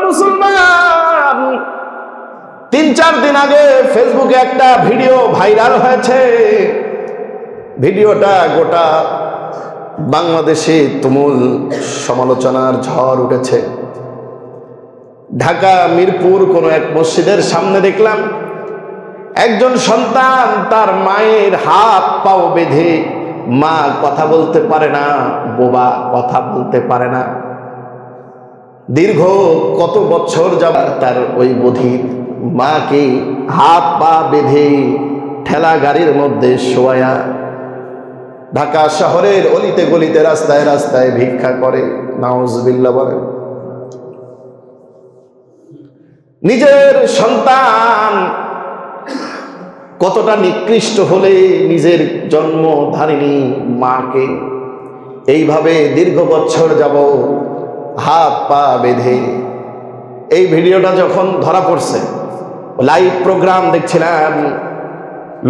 মুসলমান, 3-4 দিন আগে ফেসবুকে একটা ভিডিও ভাইরাল হয়েছে। ভিডিওটা গোটা বাংলাদেশে তুমুল সমালোচনার ঝড় উঠেছে। ঢাকা মিরপুর কোন এক মসজিদের সামনে দেখলাম একজন সন্তান তার মায়ের হাত পাও বেঁধে, মা কথা বলতে পারে না, বোবা কথা বলতে পারে না, দীর্ঘ কত বছর যাবে তার ওই বধির মাকে হাত পা বেঁধে ঠেলা গাড়ির মধ্যে শোয়া ঢাকা শহরের অলিতে গলিতে রাস্তায় রাস্তায় ভিক্ষা করে। নাউজুবিল্লাহ বলেন। নিজের সন্তান কতটা নিকৃষ্ট হলে নিজের জন্মধারিণী মাকে এইভাবে দীর্ঘ বছর যাবত হাত পা বেঁধে। এই ভিডিওটা যখন ধরা পড়ছে, লাইভ প্রোগ্রাম দেখছিলাম,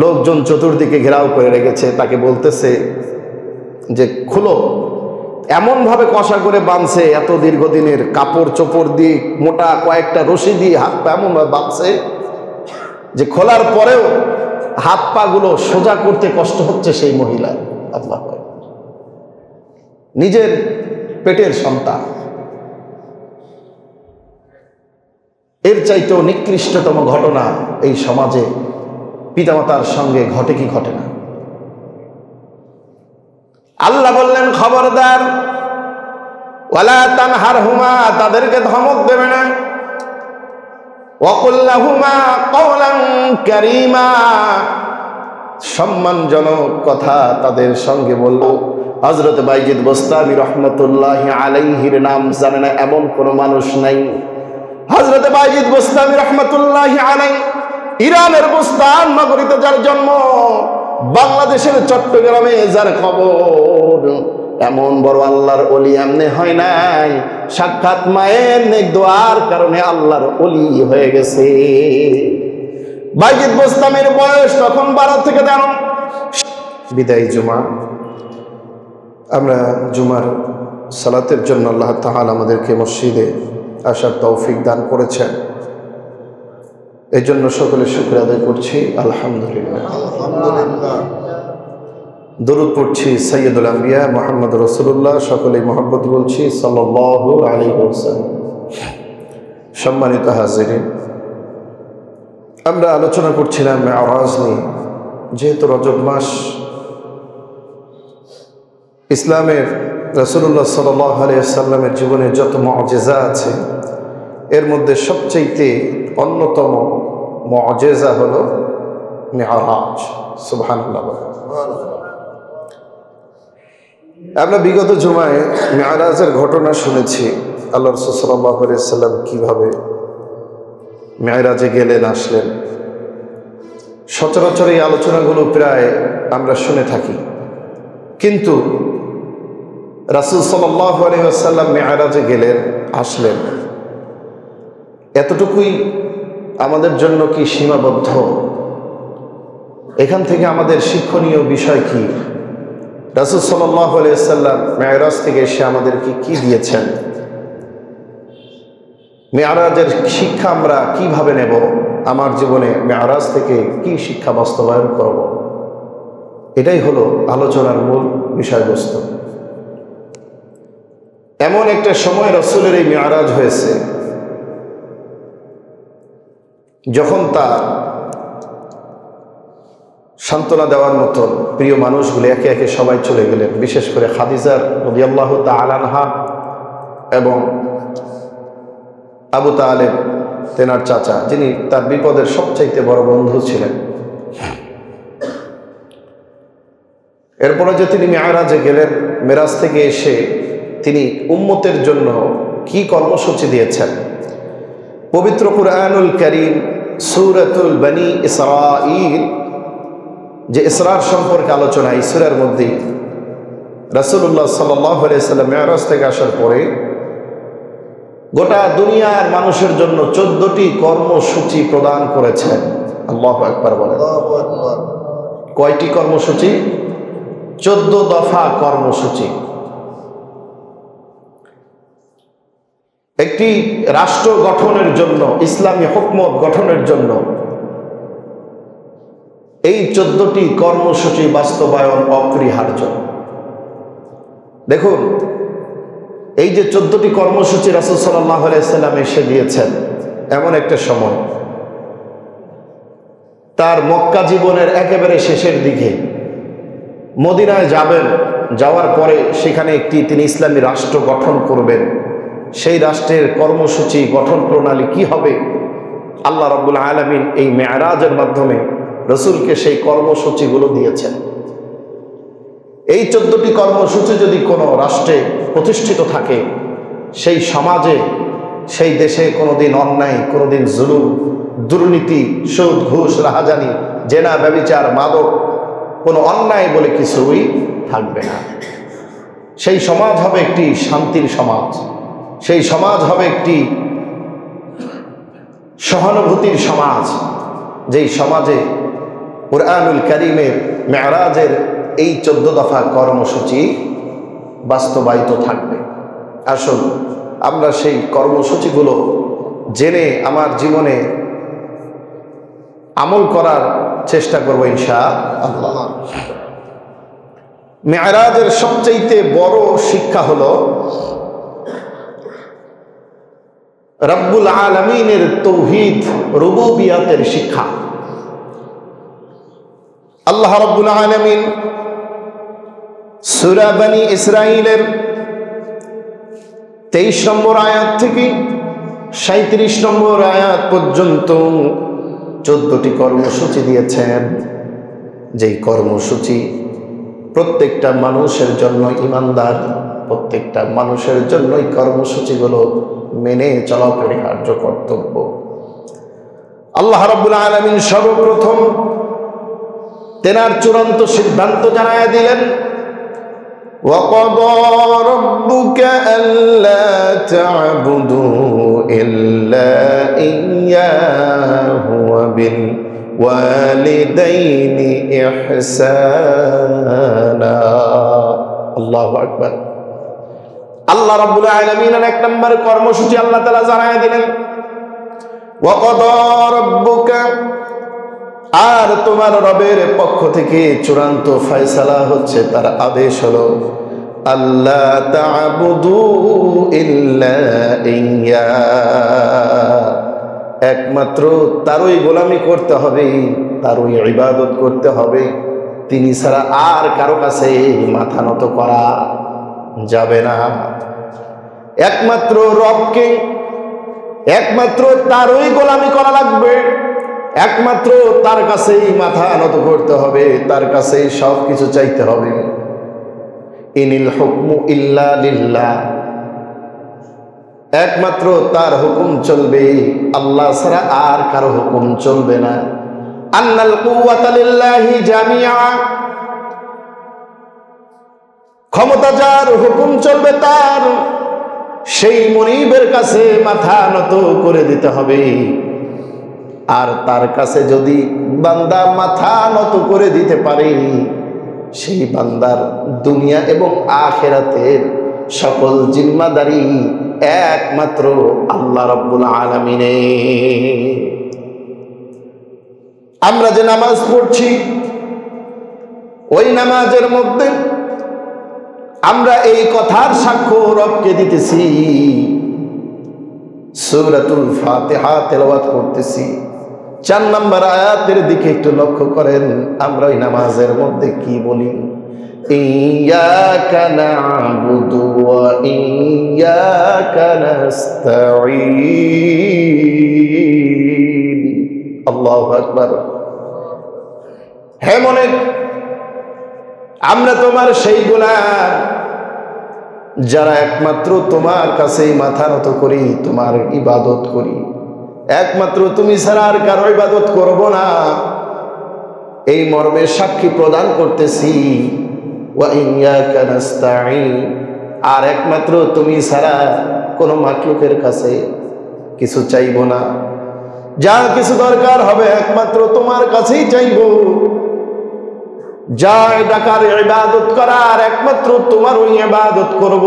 লোকজন চতুর্দিকে ঘেরাও করে রেখেছে, তাকে বলতেছে যে খুলো, এমন ভাবে কষা করে বাঁধছে, এত দীর্ঘদিনের কাপড় চোপড় দিয়ে মোটা কয়েকটা রশি দিয়ে হাত পা এমন ভাবে বাঁধছে যে খোলার পরেও হাত পা গুলো সোজা করতে কষ্ট হচ্ছে সেই মহিলা। আল্লাহ, নিজের পেটের সন্তান, এর চাইতেও নিকৃষ্টতম ঘটনা এই সমাজে পিতামাতার সঙ্গে ঘটে কি ঘটে না? আল্লাহ বললেন, খবরদার, ওয়ালা তানহারহুমা, তাদেরকে ধমক দেবে না, ওয়াকুল লাহুমা কওলান কারীমা, সম্মানজনক কথা তাদের সঙ্গে বলবো। হযরত বাইজিদ বোস্তামি রাহমাতুল্লাহি আলাইহির নাম জানে না এমন কোন মানুষ নাই। হযরত বাইজিদ বোস্তামি রাহমাতুল্লাহি আলাইহি ইরানের বুস্তান নগরীতে যার জন্ম, বাংলাদেশের চট্টগ্রামে যার কবর, এমন বড় আল্লাহর ওলি এমনি হয় নাই, সাক্ষাৎ মায়ের নেক দোয়ার কারণে আল্লাহর ওলি হয়ে গেছে। বাইজিদ বোস্তামির বয়স তখন 12 থেকে 13। বিদায় জুমা, আমরা জুমার সালাতের জন্য আল্লাহ তাআলা আমাদেরকে মসজিদে আসার তৌফিক দান করেছেন, এই জন্য সকলে শুকর আদায় করছি, আলহামদুলিল্লাহ। দরুদ পড়ছি সাইয়্যিদুল আম্বিয়া মুহাম্মদ রাসূলুল্লাহ, সকলেই মহব্বত বলছি সাল্লাল্লাহু আলাইহি ওয়াসাল্লাম। সম্মানিত হাজিরিন, আমরা আলোচনা করছিলাম মেরাজ নিয়ে। যেহেতু রজব মাস, ইসলামের রাসূলুল্লাহ সাল্লাল্লাহু আলাইহি ওয়াসাল্লামের জীবনে যত মুআজিজা আছে, এর মধ্যে সবচাইতে অন্যতম মুআজিজা হলো মেরাজ। সুবহানাল্লাহ। আমরা বিগত জুমায় মেরাজের ঘটনা শুনেছি, আল্লাহ রাসূল সাল্লাল্লাহু আলাইহি ওয়াসাল্লাম কিভাবে মেরাজে গেলেন, আসলেন। সচরাচর এই আলোচনাগুলো প্রায় আমরা শুনে থাকি, কিন্তু রাসূল সাল্লাল্লাহু আলাইহি ওয়াসাল্লাম মেরাজে গেলেন, আসলেন, এতটুকুই আমাদের জন্য কি সীমাবদ্ধ? এখান থেকে আমাদের শিক্ষণীয় বিষয় কি? রাসূল সাল্লাল্লাহু আলাইহি ওয়াসাল্লাম মেরাজ থেকে এসে আমাদেরকে কি দিয়েছেন? মেরাজের শিক্ষা আমরা কিভাবে নেব? আমার জীবনে মেরাজ থেকে কি শিক্ষা বাস্তবায়ন করব? এটাই হলো আলোচনার মূল বিষয়বস্তু। এমন একটা সময় রাসূলের এই মেরাজ হয়েছে যখন তার সান্ত্বনা দেওয়ার মতো প্রিয় মানুষগুলো একে একে সবাই চলে গেলেন। বিশেষ করে খাদিজা রাদিয়াল্লাহু তাআলা আনহা এবং আবু তালেব, তেনার চাচা, যিনি তার বিপদের সবচাইতে বড় বন্ধু ছিলেন। এরপরে যে তিনি মেরাজে গেলেন, মেরাজ থেকে এসে তিনি উম্মতের জন্য কি কর্মসূচি দিয়েছেন? পবিত্র কুরআনুল কারীম সূরাতুল বনী ইসরাঈল, যে ইসরার সম্পর্কে আলোচনা, এই সূরার মধ্যে রাসূলুল্লাহ সাল্লাল্লাহু আলাইহি ওয়াসাল্লাম মেরাজ থেকে আসার পরে গোটা দুনিয়ার মানুষের জন্য 14টি কর্মসূচি প্রদান করেছেন। আল্লাহু আকবার বলেন। কয়টি কর্মসূচি? 14 দফা কর্মসূচি। একটি রাষ্ট্র গঠনের জন্য, ইসলামী হুকমত গঠনের জন্য এই 14টি কর্মসূচি বাস্তবায়ন অপরিহার্য। দেখুন, এই যে 14টি কর্মসূচি রাসূল সাল্লাল্লাহু আলাইহি সাল্লাম এসে দিয়েছেন, এমন একটা সময় তার মক্কা জীবনের একেবারে শেষের দিকে মদিনায় যাবেন, যাওয়ার পরে সেখানে তিনি ইসলামী রাষ্ট্র গঠন করবেন। সেই রাষ্ট্রের কর্মসূচি গঠন প্রণালী কি হবে, আল্লাহ রাব্বুল আলামিন এই মেরাজের মাধ্যমে রসুলকে সেই কর্মসূচিগুলো দিয়েছেন। এই 14টি কর্মসূচি যদি কোনো রাষ্ট্রে প্রতিষ্ঠিত থাকে, সেই সমাজে, সেই দেশে কোনোদিন অন্যায়, কোনোদিন জুলুম, দুর্নীতি, সুদ, ঘুষ, রাহাজানি, জেনা, ব্যভিচার, মাদক, কোনো অন্যায় বলে কিছুই থাকবে না। সেই সমাজ হবে একটি শান্তির সমাজ, সেই সমাজ হবে একটি সহানুভূতির সমাজ, যেই সমাজে কুরআনুল কারীমের মেরাজের এই 14 দফা কর্মসূচি বাস্তবায়িত থাকবে। আসুন আমরা সেই কর্মসূচিগুলো জেনে আমার জীবনে আমল করার চেষ্টা করব ইনশাআল্লাহ। মেরাজের সবচেয়ে বড় শিক্ষা হলো রব্বুল আলামিনের তৌহিদ, রুবুবিয়াতের শিক্ষা। আল্লাহ রাব্বুল আলামিন সূরা বনী ইসরাঈলের 23 নম্বর আয়াত থেকে 37 নম্বর আয়াত পর্যন্ত 14টি কর্মসূচি দিয়েছেন, যেই কর্মসূচি প্রত্যেকটা মানুষের জন্য, ঈমানদার প্রত্যেকটা মানুষের জন্যই কর্মসূচিগুলো মেনে চলা অপরিহার্য কর্তব্য। আল্লাহ রাব্বুল আলামিন সর্বপ্রথম তেনার চূড়ান্ত সিদ্ধান্ত জানায়া দিলেন, وَقَضَى رَبُّكَ أَلَّا تَعْبُدُوا إِلَّا إِيَّاهُ وَبِالْوَالِدَيْنِ إِحْسَانًا। আল্লাহু আকবার। আল্লাহ রাব্বুল আলামিনের 1 নম্বর কর্মসূচি আল্লাহ তাআলা জানায়া দিলেন, وَقَضَى رَبُّكَ, আর তোমার রবের পক্ষ থেকে চূড়ান্ত ফয়সালা হচ্ছে, তার আদেশ হলো, আল্লাহ তা'বুদু ইল্লা ইয়্যা, একমাত্র তারই গোলামি করতে হবে, তারই ইবাদত করতে হবে, তিনি ছাড়া আর কারো কাছে মাথা নত করা যাবে না। একমাত্র রবকে, একমাত্র তারই গোলামি করা লাগবে, একমাত্র তার কাছেই মাথা নত করতে হবে, তার কাছেই সব কিছু চাইতে হবে। ইনিল হুকমু ইল্লা লিল্লাহ, একমাত্র তার হুকুম চলবে, আল্লাহ ছাড়া আর কারো হুকুম চলবে না। আন্নাল কুওয়াতা লিল্লাহি জামিআ, ক্ষমতা যার, হুকুম চলবে তার, সেই মনিবের কাছে মাথা নত করে দিতে হবে। আর তার কাছে যদি বান্দা মাথা নত করে দিতে পারে, সেই বান্দার দুনিয়া এবং আখিরাতের সকল জিম্মাদারি একমাত্র আল্লাহ রাব্বুল আলামিনের। আমরা যে নামাজ পড়ছি, ওই নামাজের মধ্যে আমরা এই কথার সাক্ষ্য রবকে দিতেছি, সূরাতুল ফাতিহা তেলাওয়াত করতেছি। 4 নম্বর আয়াতের দিকে একটু লক্ষ্য করেন, আমরা এই নামাজের মধ্যে কি বলি? ইয়্যাকা না'বুদু ওয়া ইয়্যাকা নাস্তাঈন। আল্লাহু আকবার। হে মনে, আমরা তোমার সেই গোলাম যারা একমাত্র তোমার কাছেই মাথা নত করি, তোমার ইবাদত করি, একমাত্র তুমি ছাড়া আর কারো ইবাদত করব না, এই মর্মে সাক্ষী প্রদান করতেছি। ওয়া ইয়্যাকা নাস্তাঈন, আর একমাত্র তুমি ছাড়া কোনো মাখলুকের কাছে কিছু চাইব না। যা কিছু দরকার হবে একমাত্র তোমার কাছেই চাইব, যা ডাকার ইবাদত করার একমাত্র তোমার ওই ইবাদত করব,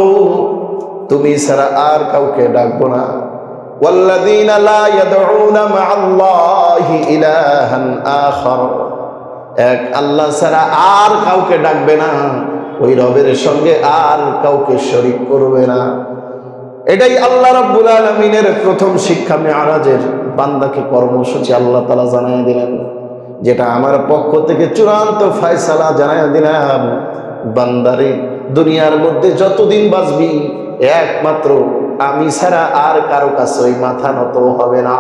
তুমি ছাড়া আর কাউকে ডাকবো না। ওয়াল্লাযীনা লা ইয়াদউনা মা'আল্লাহি ইলাহান আখার, এক আল্লাহ ছাড়া আর কাউকে ডাকবে না, ওই রবের সঙ্গে আর কাউকে শরীক করবে না। এটাই আল্লাহ রাব্বুল আলামিনের প্রথম শিক্ষা। মেরাজের বান্দাকে কর্মসূচি আল্লাহ তাআলা জানায় দিলেন, যেটা আমার পক্ষ থেকে চূড়ান্ত ফয়সালা জানায় দিলাম। বান্দারে, দুনিয়ার মধ্যে যতদিন বাঁচবি একমাত্র আমি ছাড়া আর কারো কাছে ওই মাথা নত হবে না।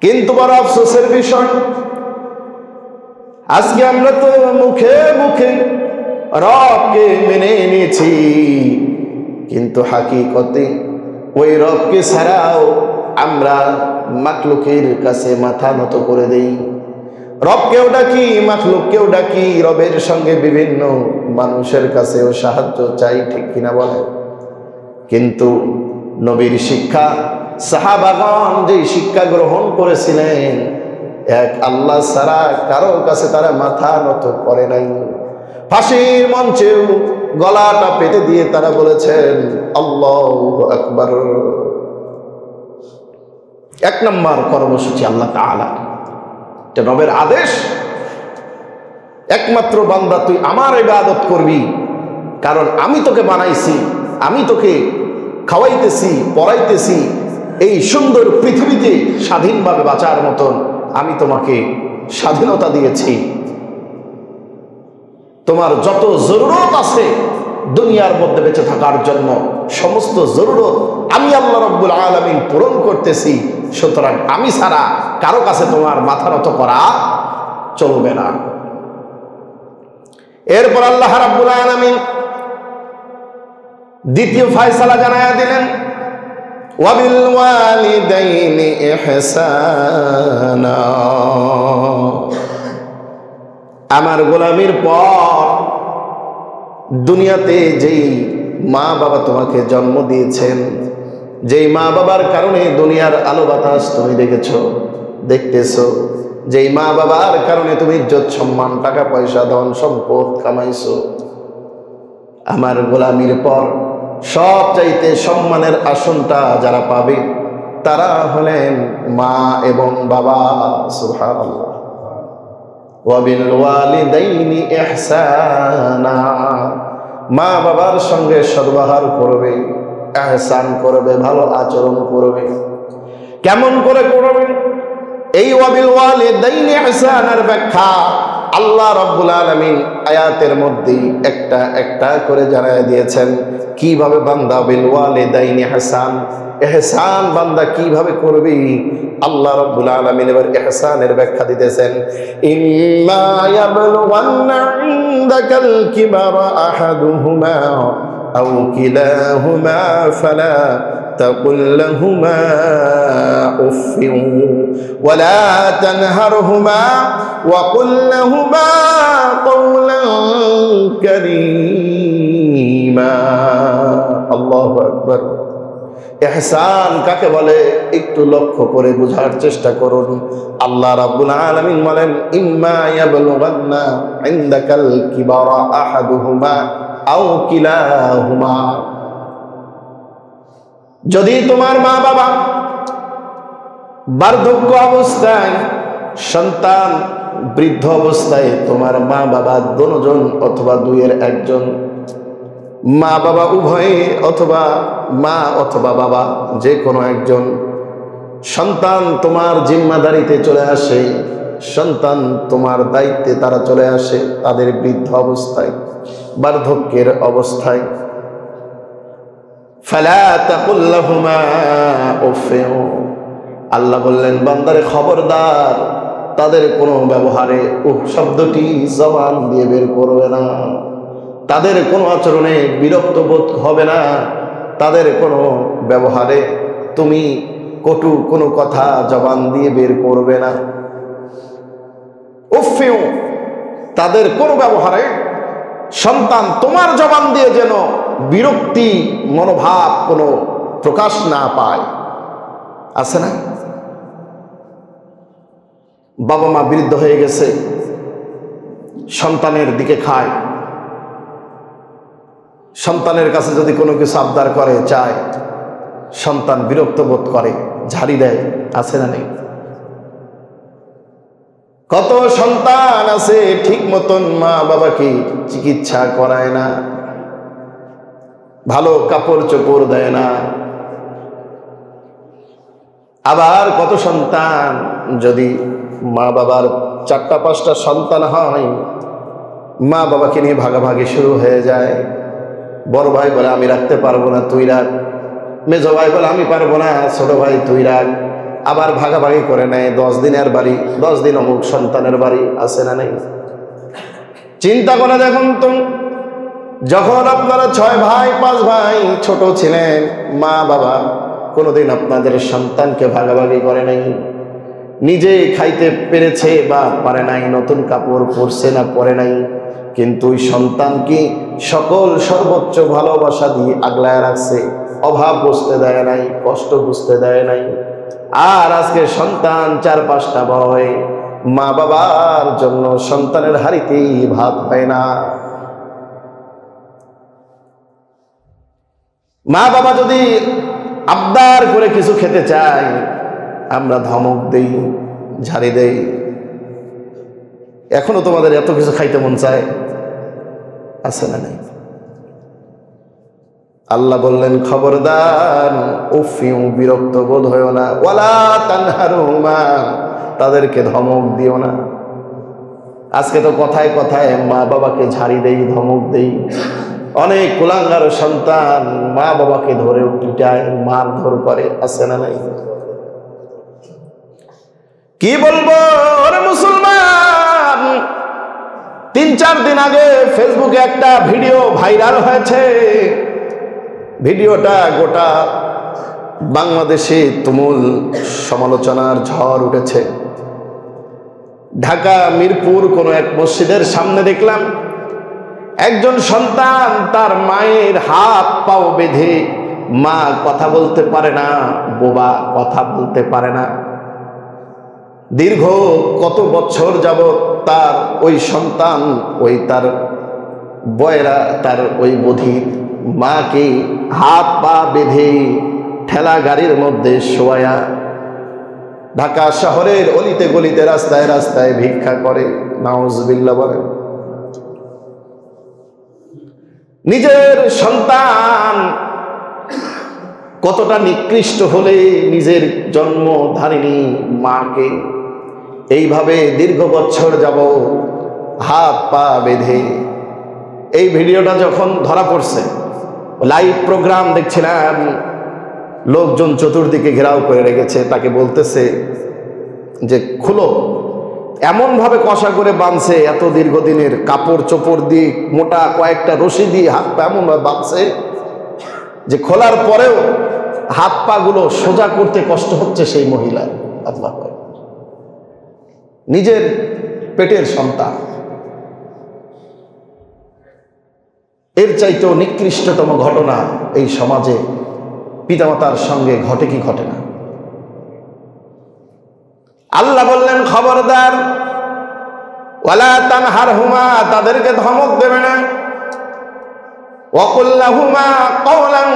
কিন্তু বড় আফসোসের বিষয়, আজকে আমরা তো মুখে মুখে রবকে মেনে নিয়েছি, কিন্তু হাকিকতে ওই রবকে ছাড়াও আমরা মাখলুকের কাছে মাথা নত করে দেই। রবকেও ডাকি, মাখলুককেও ডাকি, রবের সঙ্গে বিভিন্ন মানুষের কাছেও সাহায্য চাই, ঠিক কিনা বলে? কিন্তু নবীর শিক্ষা, সাহাবাগণ যেই শিক্ষা গ্রহণ করেছিলেন, এক আল্লাহ ছাড়া কারো কাছে তারা মাথা নত করে নাই। ফাঁসির মঞ্চেও গলাটা পেতে দিয়ে তারা বলেছেন আল্লাহু আকবার। এক নম্বর কর্মসূচি আল্লাহ তাআলা, এটা রবের আদেশ। একমাত্র বান্দা তুই আমার ইবাদত করবি, কারণ আমি তোকে বানাইছি, আমি তোকে খাওয়াইতেছি, পড়াইতেছি, এই সুন্দর পৃথিবীতে স্বাধীনভাবে বাঁচার মতন আমি তোমাকে স্বাধীনতা দিয়েছি। তোমার যত জরুরত আছে দুনিয়ার মধ্যে বেঁচে থাকার জন্য, সমস্ত জরুরত আমি আল্লাহ রাব্বুল আলামিন পূরণ করতেছি। সুতরাং আমি ছাড়া কারো কাছে তোমার মাথা নত করা চলবে না। এরপর আল্লাহ রাব্বুল আলামিন দ্বিতীয় ফয়সালা জানায়া দিলেন, ওয়াবিল ওয়ালিদাইনি ইহসানা। আমার গোলামির পর দুনিয়াতে যেই মা বাবা তোমাকে জন্ম দিয়েছেন, যেই মা বাবার কারণে দুনিয়ার আলো বাতাস তুমি দেখেছো, দেখতেছো, যেই মা বাবার কারণে তুমি ইজ্জত সম্মান টাকা পয়সা ধন সম্পদ কামাইছো, আমার গোলামির পর সবচাইতে সম্মানের আসনটা যারা পাবে তারা হলেন মা এবং বাবা। সুবহানাল্লাহ। ওয়াবিল ওয়ালিদাইনি ইহসানা, মা বাবার সঙ্গে সদ্ব্যবহার করবে, ইহসান করবে, ভালো আচরণ করবে। কেমন করে করবে? এই ওয়াবিল ওয়ালিদাইনি ইহসানের ব্যাখ্যা আল্লাহ রাব্বুল আলামিন আয়াতের মধ্যেই একটা একটা করে জানায় দিয়েছেন, কিভাবে বান্দা বিল ওয়ালিদাইনি ইহসান, ইহসান বান্দা কিভাবে করবে। আল্লাহ রাব্বুল আলামিন এবার ইহসানের ব্যাখ্যা দিতেছেন, ইম্মা ইয়াবলুগান্না ইনদাকাল কিবারা আহাদুহুমা আও কিলাহুমা ফালা তাকুল লাহুমা উফফিন ওয়ালা তানহারহুমা ওয়া কুল লাহুমা কওলান কারীমা। আল্লাহু আকবার। ইহসান কাকে বলে একটু লক্ষ্য করে বোঝার চেষ্টা করুন। আল্লাহ রাব্বুল আলামিন বলেন, ইম্মা ইয়াবলুগান্না ইনদাকাল কিবারা আহাদুহুমা আও কিলাহুমা, যদি তোমার মা বাবা বার্ধক্য অবস্থায়, সন্তান বৃদ্ধ অবস্থায়, তোমার মা বাবা দুজন অথবা দুইয়ের একজন, মা বাবা উভয়ে অথবা মা অথবা বাবা যে কোনো একজন, সন্তান তোমার জিম্মাদারিতে চলে আসে, সন্তান তোমার দায়িত্বে তারা চলে আসে, তাদের বৃদ্ধ অবস্থায়, বার্ধক্যের অবস্থায়, ফালা তাকুল লাহুমা উফফিন, আল্লাহ বললেন বান্দারে খবরদার, তাদের কোনো ব্যবহারে উফ শব্দটি জবান দিয়ে বের করবে না, তাদের কোনো আচরণে বিরক্ত বোধ হবে না, তাদের কোনো ব্যবহারে তুমি কটু কোনো কথা জবান দিয়ে বের করবে না। উফফিন, তাদের কোনো ব্যবহারে সন্তান তোমার জবান দিয়ে যেন বিরক্তি মনোভাব কোনো প্রকাশ না পায়। আছে না, বাবা মা বৃদ্ধ হয়ে গেছে, সন্তানের দিকে খায়, সন্তানের কাছে যদি কোনো কিছু আবদার করে চায়, সন্তান বিরক্ত বোধ করে, ঝাড়ি দেয়, আছে না নেই? কত সন্তান আছে ঠিক মতন মা বাবাকে চিকিৎসা করায় না, ভালো কাপড় চোপড় দেয় না। আবার কত সন্তান যদি মা বাবার 4টা-5টা সন্তান হয়, মা বাবাকে নিয়ে ভাগাভাগি শুরু হয়ে যায়। বড় ভাই বলে আমি রাখতে পারবো না, তুই রাখ। মেজো ভাই বলে আমি পারবো না, ছোট ভাই তুই রাখ। আবার ভাগাভাগি করে নেয়। 10 দিনের বাড়ি, 10 দিন অমুক সন্তানের বাড়ি, আছে না নেই? চিন্তা করে দেখুন তো, যখন আপনারা 6 ভাই 5 ভাই ছোট ছিলেন, মা বাবা কোনোদিন আপনাদের সন্তানকে ভাগাভাগি করে নাই। নিজে খাইতে পেরেছে বা পারে নাই, নতুন কাপড় পরছে না পরে নাই, কিন্তু ওই সন্তানকে সকল সর্বোচ্চ ভালোবাসা দিয়ে আগলায় রাখছে, অভাব বুঝতে দেয় নাই, কষ্ট বুঝতে দেয় নাই। আর আজকে সন্তান 4-5টা বয়, মা বাবার জন্য সন্তানের হাড়িতেই ভাত হয় না। মা বাবা যদি আবদার করে কিছু খেতে চায়, আমরা ধমক দেই, ঝাড়ি দেই। এখনো তোমাদের এত কিছু খাইতে মন চায়, আছে না নেই? আল্লাহ বললেন খবরদার, উফিউ বিরক্ত বোধ হইও না, ওয়ালা তানহারুমা, তাদেরকে ধমক দিও না। আজকে তো কথায় কথায় মা বাবাকে ঝাড়ি দেই, ধমক দেই। অনেক কুলাঙ্গার সন্তান মা বাবাকে ধরে পিটায়, মারধর করে, আছে না নাই? কি বলবো ওরে মুসলমান, 3-4 দিন আগে ফেসবুকে একটা ভিডিও ভাইরাল হয়েছে। ভিডিওটা গোটা বাংলাদেশে তুমুল সমালোচনার ঝড় উঠেছে। ঢাকা মিরপুর কোন এক মসজিদের সামনে দেখলাম একজন সন্তান তার মায়ের হাত পাও বেঁধে, মা কথা বলতে পারে না, বোবা কথা বলতে পারে না, দীর্ঘ কত বছর যাবত তার ওই সন্তান, ওই তার বয়রা, তার ওই বধির মাকে হাত পা বেঁধে ঠেলা গাড়ির মধ্যে শোয়া ঢাকা শহরের অলিতে গলিতে রাস্তায় রাস্তায় ভিক্ষা করে। নাউজুবিল্লাহ বলেন। নিজের সন্তান কতটা নিকৃষ্ট হলে নিজের জন্মধারিণী মাকে এইভাবে দীর্ঘ বছর যাব হাত পা বেঁধে। এই ভিডিওটা যখন ধরা পড়ছে, লাইভ প্রোগ্রাম দেখছিলাম, লোকজন চতুর্দিকে ঘেরাও করে রেখেছে, তাকে বলতেছে যে খুলো, এমন ভাবে কষা করে বাঁধছে, এত দীর্ঘদিনের কাপড় চোপড় দিয়ে মোটা কয়েকটা রশি দিয়ে হাত পা এমন ভাবে বাঁধছে যে খোলার পরেও হাত পা গুলো সোজা করতে কষ্ট হচ্ছে সেই মহিলার। আল্লাহ, নিজের পেটের সন্তান, এর চাইতেও নিকৃষ্টতম ঘটনা এই সমাজে পিতামাতার সঙ্গে ঘটে কি ঘটে না? আল্লাহ বললেন খবরদার, ওয়ালা তানহারহুমা, তাদেরকে ধমক দেবে না, ওয়াকুল লাহুমা কওলান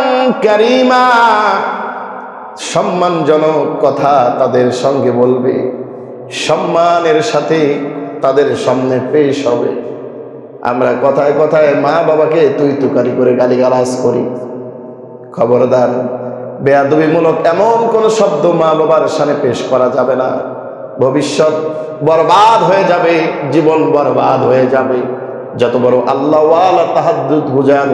কারীমা, সম্মানজনক কথা তাদের সঙ্গে বলবে, সম্মানের সাথে তাদের সামনে পেশ হবে। আমরা কথায় কথায় মা বাবাকে তুই তুকারি করে গালিগালাজ করি। খবরদার, বেয়াদবিমূলক এমন কোন শব্দ মা বাবার সামনে পেশ করা যাবে না। ভবিষ্যৎ বরবাদ হয়ে যাবে, জীবন বরবাদ হয়ে যাবে। যত বড় আল্লাহ ওয়ালা তাহাজ্জুদ বুঝান,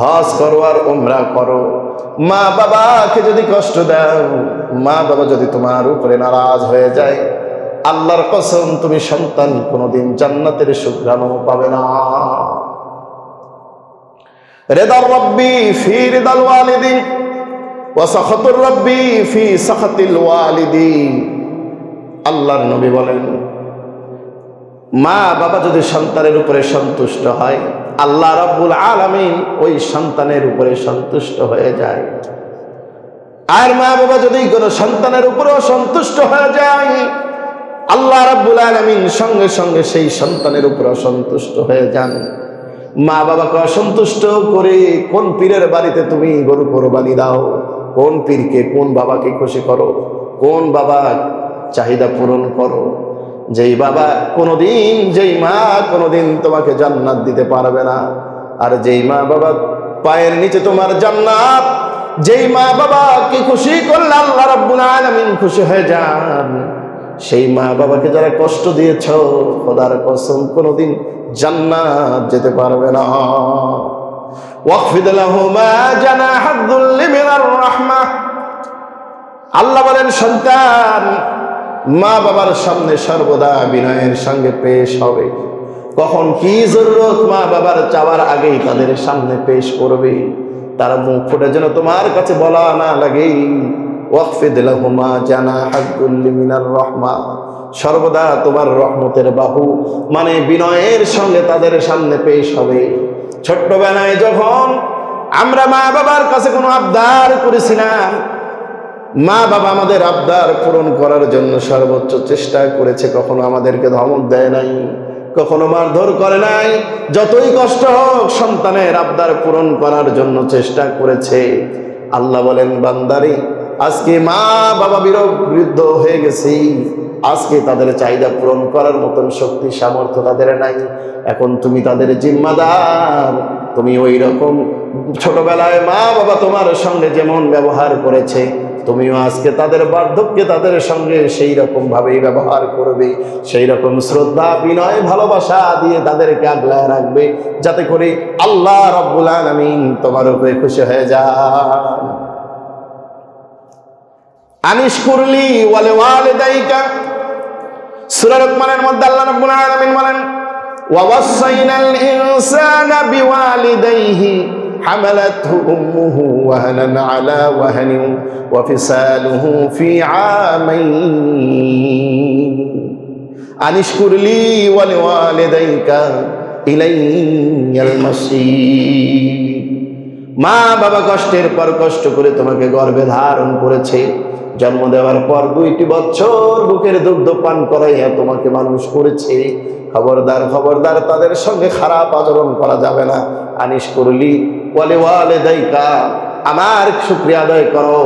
হজ করো আর উমরা করো, মা বাবাকে যদি কষ্ট দাও, মা বাবা যদি তোমার উপরে নারাজ হয়ে যায়, আল্লাহর কসম তুমি সন্তান কোনদিন জান্নাতের সুঘ্রাণ পাবে না। রিদার রাব্বি ফি রিদাল ওয়ালিদি ওয়া সাখাতুর রাব্বি ফি সাখাতিল ওয়ালিদি। আল্লাহর নবী বলেন, মা বাবা যদি সন্তানের উপরে সন্তুষ্ট হয়, আল্লাহ রাব্বুল আলামিন ওই সন্তানের উপরে সন্তুষ্ট হয়ে যায়। আর মা বাবা যদি কোনো সন্তানের উপরে সন্তুষ্ট হয়ে যায়, আল্লাহ রাব্বুল আলামিন সঙ্গে সঙ্গে সেই সন্তানের উপরে সন্তুষ্ট হয়ে যান। মা বাবাকে অসন্তুষ্ট করে কোন পীরের বাড়িতে তুমি গরু কোরবানি দাও? কোন পীরকে, কোন বাবাকে খুশি করো? কোন বাবা চাহিদা পূরণ করো? যেই বাবা কোনোদিন, যেই মা কোনোদিন তোমাকে জান্নাত দিতে পারবে না। আর যেই মা বাবা পায়ের নিচে তোমার জান্নাত, যেই মা বাবাকে খুশি করলে আল্লাহ রাব্বুল আলামিন খুশি হয়ে যান, সেই মা বাবাকে যারা কষ্ট দিয়েছ, খোদার কসম কোনোদিন জান্নাত যেতে পারবে না। ওয়াকফিদ লাহুমা জানাহাদ যুল্লি মিনার রাহমাহ। আল্লাহ বলেন, সন্তান মা বাবার সামনে সর্বদা বিনয়ের সঙ্গে পেশ হবে। কখন কি জরুরত মা বাবার চাওয়ার আগেই তাদের সামনে পেশ করবে, তারা মুখ ফুটে যেন তোমার কাছে বলা না লাগে। ওয়াকফিদ লাহুমা জানাহাদ যুল্লি মিনার রাহমাহ। সর্বদা তোমার রহমতের বাহু মানে বিনয়ের সঙ্গে তাদের সামনে পেশ হবে। ছোট্টবেলায় যখন আমরা মা বাবার কাছে কোনো আবদার করেছিলাম, মা বাবা আমাদের আবদার পূরণ করার জন্য সর্বোচ্চ চেষ্টা করেছে। কখনো আমাদেরকে ধমক দেয় নাই, কখনো মারধর করে নাই। যতই কষ্ট হোক সন্তানের আবদার পূরণ করার জন্য চেষ্টা করেছে। আল্লাহ বলেন, বান্দারে আজকে মা বাবা বৃদ্ধ হয়ে গেছি, আজকে তাদের চাহিদা পূরণ করার মতন শক্তি সামর্থ্য তাদের নাই। এখন তুমি তাদের জিম্মাদার। তুমি ওই রকম ছোটবেলায় মা বাবা তোমার সঙ্গে যেমন ব্যবহার করেছে, তুমিও আজকে তাদের বার্ধক্যে তাদের সঙ্গে সেই রকম ভাবেই ব্যবহার করবে। সেই রকম শ্রদ্ধা, বিনয়, ভালোবাসা দিয়ে তাদেরকে আগলায় রাখবে, যাতে করে আল্লাহ রাব্বুল আলামিন তোমার উপরে খুশি হয়ে যান। আনিশকুরলি ওয়ালি ওয়ালিদাইকা। সূরা লুকমানের মধ্যে আল্লাহ রাব্বুল আলামিন বলেন, ওয়া ওয়াসাইনাল ইনসানা বিওয়ালিদাইহি হামালাতহু উম্মুহু ওয়াহানান আলা ওয়াহানিন ওয়া ফিসালুহু ফি আমাইন আনিশকুরলি ওয়ালি ওয়ালিদাইকা ইলাইয়াল মাসীর। মা বাবা কষ্টের পর কষ্ট করে তোমাকে গর্ভে ধারণ করেছে, জন্ম দেওয়ার পর 2টি বছর বুকের দুগ্ধ পান করাইয়া তোমাকে মানুষ করেছে। খবরদার খবরদার, তাদের সঙ্গে খারাপ আচরণ করা যাবে না। আনিশকুরলি ওয়ালি ওয়ালিদাইকা, আমার শুকরিয়া আদায় করো,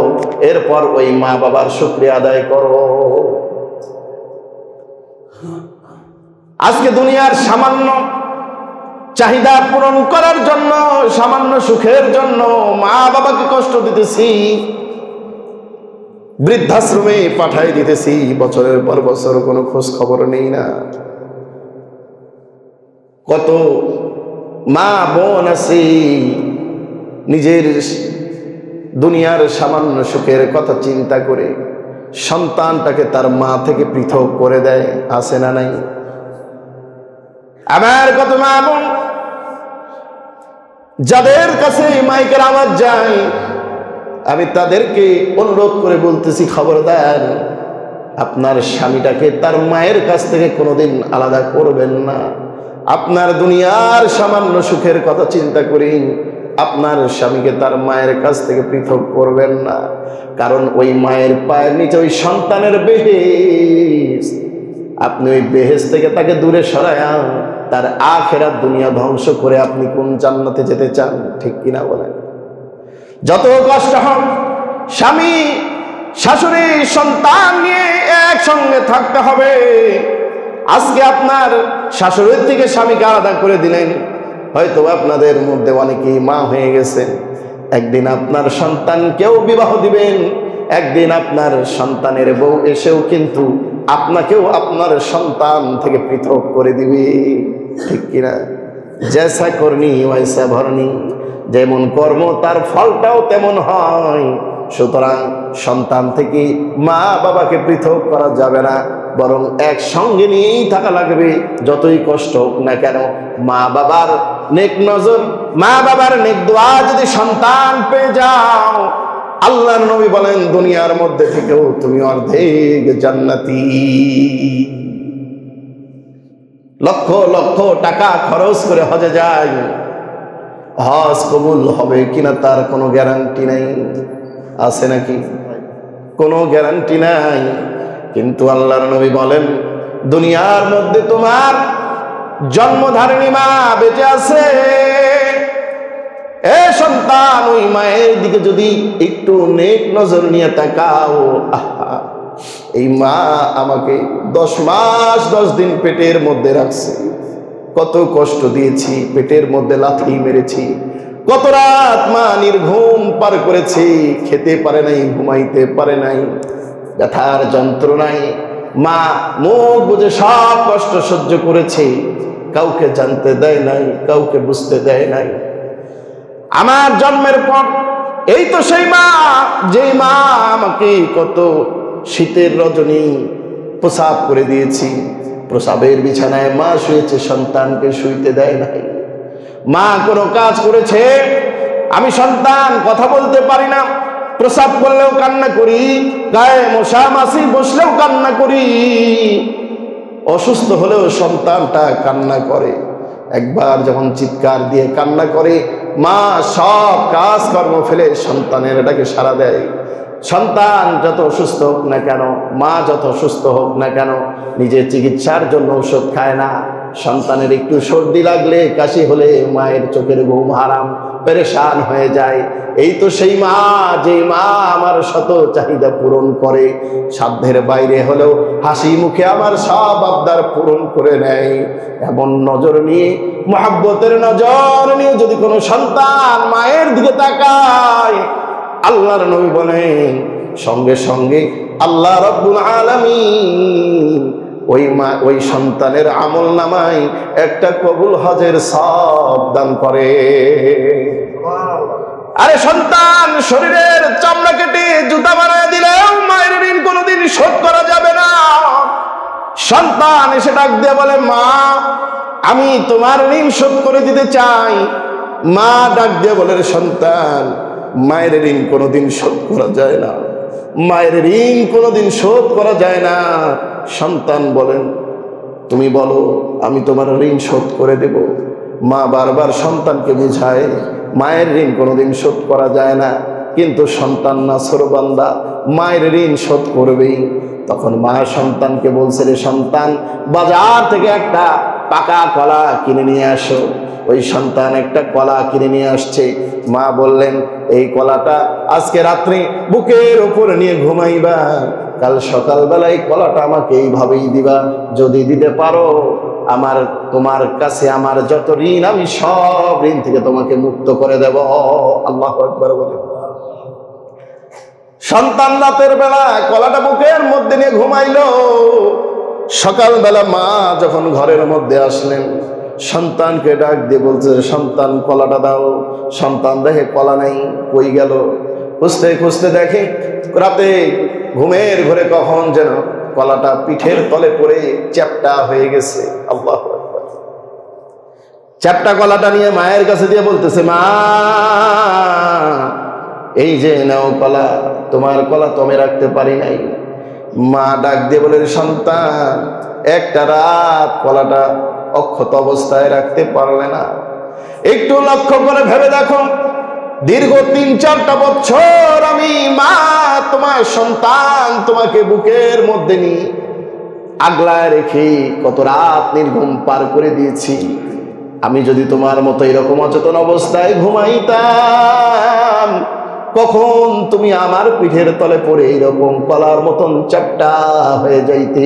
এরপর ওই মা বাবার শুকরিয়া আদায় করো। আজকে দুনিয়ার সামান্য চাহিদা পূরণ করার জন্য, সামান্য সুখের জন্য মা বাবাকে কষ্ট দিতেছি, বৃদ্ধাশ্রমে পাঠাই দিতেছি, বছরের পর বছর কোনো খোঁজ খবর নেই না। কত মা বোন আছে নিজের দুনিয়ার সামান্য সুখের কথা চিন্তা করে সন্তানটাকে তার মা থেকে পৃথক করে দেয়, আছে না নাই? আমার কত মা বোন যাদের কাছে মাইকের আওয়াজ যায়, আমি তাদেরকে অনুরোধ করে বলতেছি, খবরদার আপনার স্বামীটাকে তার মায়ের কাছ থেকে কোনোদিন আলাদা করবেন না। আপনার দুনিয়ার সামান্য সুখের কথা চিন্তা করি আপনার স্বামীকে তার মায়ের কাছ থেকে পৃথক করবেন না। কারণ ওই মায়ের পায়ের নিচে ওই সন্তানের বেহেশত। আপনি ওই বেহেশত থেকে তাকে দূরে সরায়া তার আখিরাত দুনিয়া ধ্বংস করে আপনি কোন জান্নাতে যেতে চান? ঠিক কিনা বলেন? যত কষ্ট হোক, স্বামী শাশুড়ি সন্তান নিয়ে একসঙ্গে থাকতে হবে। আজকে আপনার শাশুড়ির থেকে স্বামীকে আলাদা করে দিলেন, হয়তো আপনাদের মধ্যে অনেকেই মা হয়ে গেছেন। একদিন আপনার সন্তানকেও বিবাহ দিবেন, একদিন আপনার সন্তানের বউ এসেও কিন্তু আপনাকেও আপনার সন্তান থেকে পৃথক করে দিবে। ঠিক কিনা? জেসা করনি ওয়াইসা ভরনি, যেমন কর্ম তার ফলটাও তেমন হয়। সুতরাং সন্তান থেকে মা বাবাকে পৃথক করা যাবে না, বরং একসঙ্গে নিয়েই থাকা লাগবে। যতই কষ্ট হোক না কেন, মা বাবার নেক নজর, মা বাবার নেক দোয়া যদি সন্তান পেয়ে যাও, আল্লাহর নবী বলেন দুনিয়ার মধ্যে থেকেও তুমি অর্ধেক জান্নাতি। লক্ষ লক্ষ টাকা খরচ করে হজে যায়, হজ কবুল হবে কিনা তার কোনো গ্যারান্টি নাই। আছে নাকি? কোনো গ্যারান্টি নাই। কিন্তু আল্লাহর নবী বলেন দুনিয়ার মধ্যে তোমার জন্মধারিণী মা বেঁচে আছে। এ সন্তান, ওই মায়ের দিকে যদি একটু নেক নজর নিয়ে তাকাও, আহা, এই মা আমাকে 10 মাস 10 দিন পেটের মধ্যে রাখছে, কত কষ্ট দিয়েছি, পেটের মধ্যে লাথি মেরেছি, কত রাত মা নির্ঘুম পার করেছি, খেতে পারে নাই, ঘুমাইতে পারে নাই, ব্যথার যন্ত্রণায় মা মুখ বুজে সব কষ্ট সহ্য করেছে, কাউকে জানতে দেয় নাই, কাউকে বুঝতে দেয় নাই। আমার জন্মের পর এই তো সেই মা, যেই মা আমাকে কত শীতের রজনী প্রসাব করে দিয়েছি, প্রসাবের বিছানায় মা শুয়েছে, সন্তানকে শুইতে দেয় নাই। মা কোনো কাজ করেছে, আমি সন্তান কথা বলতে পারি না, প্রসাব করলেও কান্না করি, গায়ে মশা মাছি বসলেও কান্না করি, অসুস্থ হলেও সন্তানটা কান্না করে। একবার যখন চিৎকার দিয়ে কান্না করে, মা সব কাজ কর্ম ফেলে সন্তানের এটাকে সাড়া দেয়। সন্তান যত অসুস্থ হোক না কেন, মা যত অসুস্থ হোক না কেন, নিজের চিকিৎসার জন্য ওষুধ খায় না। সন্তানের একটু সর্দি লাগলে, কাশি হলে মায়ের চোখের ঘুম হারাম, পেরেশান হয়ে যায়। এই তো সেই মা, যে মা আমার শত চাহিদা পূরণ করে, সাধ্যের বাইরে হলেও হাসি মুখে আমার সব আবদার পূরণ করে নেয়। এমন নজর নিয়ে, মহব্বতের নজর নিয়ে যদি কোনো সন্তান মায়ের দিকে তাকায়, আল্লাহর নবী বলেন সঙ্গে সঙ্গে আল্লাহ রাব্বুল আলামিন ওই সন্তানের আমল নামায় একটা কবুল হজের সওয়াব দান করে। আরে সন্তান শরীরের চামড়া কেটে জুতা বানায় দিলেও মায়ের ঋণ কোনোদিন শোধ করা যাবে না। সন্তান এসে ডাক দিয়ে বলে, মা আমি তোমার ঋণ শোধ করে দিতে চাই। মা ডাক দিয়ে বলে, সন্তান মায়ের ঋণ কোনোদিন শোধ করা যায় না, মায়ের ঋণ কোনোদিন শোধ করা যায় না। সন্তান বলেন, তুমি বলো আমি তোমার ঋণ শোধ করে দেব। মা বারবার সন্তানকে বুঝায় মায়ের ঋণ কোনোদিন শোধ করা যায় না, কিন্তু সন্তান নাছরবান্দা, মায়ের ঋণ শোধ করবেই। তখন মা সন্তানকে বলছে, রে সন্তান, বাজার থেকে একটা পাকা কলা কিনে নিয়ে আসো। ওই সন্তান একটা কলা কিনে নিয়ে আসছে। মা বললেন, এই কলাটা আজকে রাত্রে বুকের উপরে নিয়ে ঘুমাইবা, কাল সকালবেলায় কলাটা আমাকে এইভাবেই দিবা। যদি দিতে পারো, তোমার কাছে আমার যত ঋণ, আমি সব ঋণ থেকে তোমাকে মুক্ত করে দেব। আল্লাহু আকবার বলে। সন্তান রাতের বেলা কলাটা বুকের মধ্যে নিয়ে ঘুমাইলো। সকালবেলা মা যখন ঘরের মধ্যে আসলেন, সন্তানকে ডাক দিয়ে বলছে, সন্তান কলাটা দাও। সন্তান দেখে কলা নাই, কই গেল। খুঁজতে খুঁজতে দেখে রাতে ঘুমের ঘরে কখন যেন কলাটা পিঠের তলে পড়ে চ্যাপ্টা হয়ে গেছে। আল্লাহু আকবার। চ্যাপ্টা কলাটা নিয়ে মায়ের কাছে দিয়ে বলতেছে, মা এই যে নাও কলা, তোমার কলা তো আমি রাখতে পারি নাই। মা ডাক দিয়ে বলে, সন্তান একটা রাত কলাটা অক্ষত অবস্থায় রাখতে পারলে না। একটু লক্ষ্য করে ভেবে দেখো, দীর্ঘ 3-4টা বছর আমি মা তোমার সন্তান তোমাকে বুকের মধ্যে নিয়ে আগলায় রেখে কত রাত নির্ঘুম পার করে দিয়েছি। আমি যদি তোমার মতো এরকম অচেতন অবস্থায় ঘুমাইতাম, কখন তুমি আমার পিঠের তলে পড়ে এরকম কলার মতন চ্যাপ্টা হয়ে যাইতে,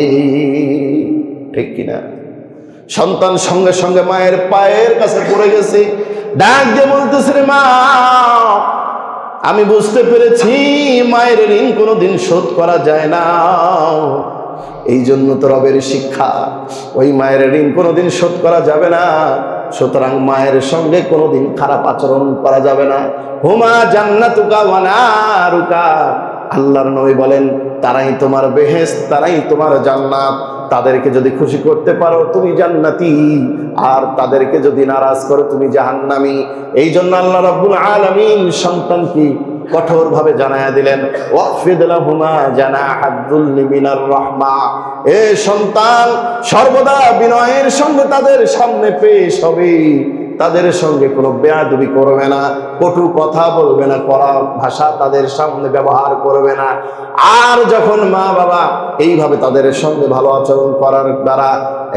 ঠিক কিনা? সন্তান সঙ্গে সঙ্গে মায়ের পায়ের কাছে পড়ে গেছে, ডাক দিয়ে বলতেছে, রে মা, আমি বুঝতে পেরেছি মায়ের ঋণ কোনোদিন শোধ করা যায় না। এই জন্য তো রবের শিক্ষা, ওই মায়ের ঋণ কোনোদিন শোধ করা যাবে না। সুতরাং মায়ের সঙ্গে কোনোদিন খারাপ আচরণ করা যাবে না। হুমা জান্নাতুকা ওয়া নারুকা, আল্লাহর নবী বলেন, তারাই তোমার বেহেশত, তারাই তোমার জান্নাত। তাদেরকে যদি খুশি করতে পারো তুমি জান্নাতি, আর তাদেরকে যদি নারাজ করো তুমি জাহান্নামী। এই জন্য আল্লাহ রাব্বুল আলামিন সন্তানকে কঠোরভাবে জানায়া দিলেন, ওয়াকফিদ লাহুমা জানাহাদ যুল্লি মিনার রাহমা। এ সন্তান, সর্বদা বিনয়ের সঙ্গে তাদের সামনে পেশ হবে, তাদের সঙ্গে কোনো বেয়াদবি করবে না, কটু কথা বলবে না, কড়া ভাষা তাদের সামনে ব্যবহার করবে না। আর যখন মা বাবা এইভাবে তাদের সঙ্গে ভালো আচরণ করার দ্বারা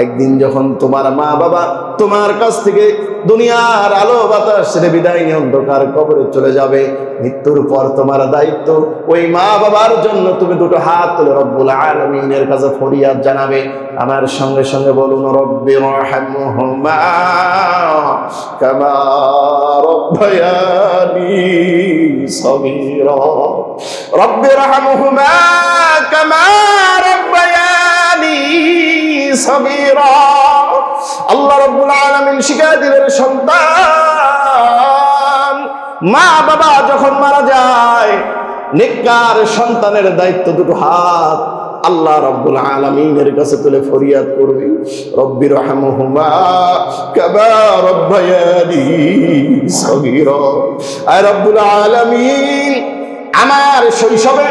একদিন যখন তোমার মা বাবা তোমার কাছ থেকে দুনিয়ার আলো বাতাস ছেড়ে বিদায় নিয়ে অন্ধকার কবরে চলে যাবে, মৃত্যুর পর তোমার দায়িত্ব ওই মা বাবার জন্য তুমি দুটো হাত তুলে রব্বুল আলামিনের কাছে ফরিয়াদ জানাবে। আমার সঙ্গে সঙ্গে বলুন, রব্বিরহামহুমা কামা রব্বায়ানি সগীরা, রব্বিরহামহুমা কামা রব্বায়ানি সগীরা। আল্লাহ রাব্বুল আলামিন শিখায় দিলেন, সন্তান মা বাবা যখন মারা যায়, নেককার সন্তানের দায়িত্ব দুটো হাত আল্লাহ রাব্বুল আলামিনের কাছে তুলে ফরিয়াদ করবে, রব্বিরহামহুমা কামা রব্বায়ানি সগীরা। আয় রব্বুল আলামিন, আমার শৈশবে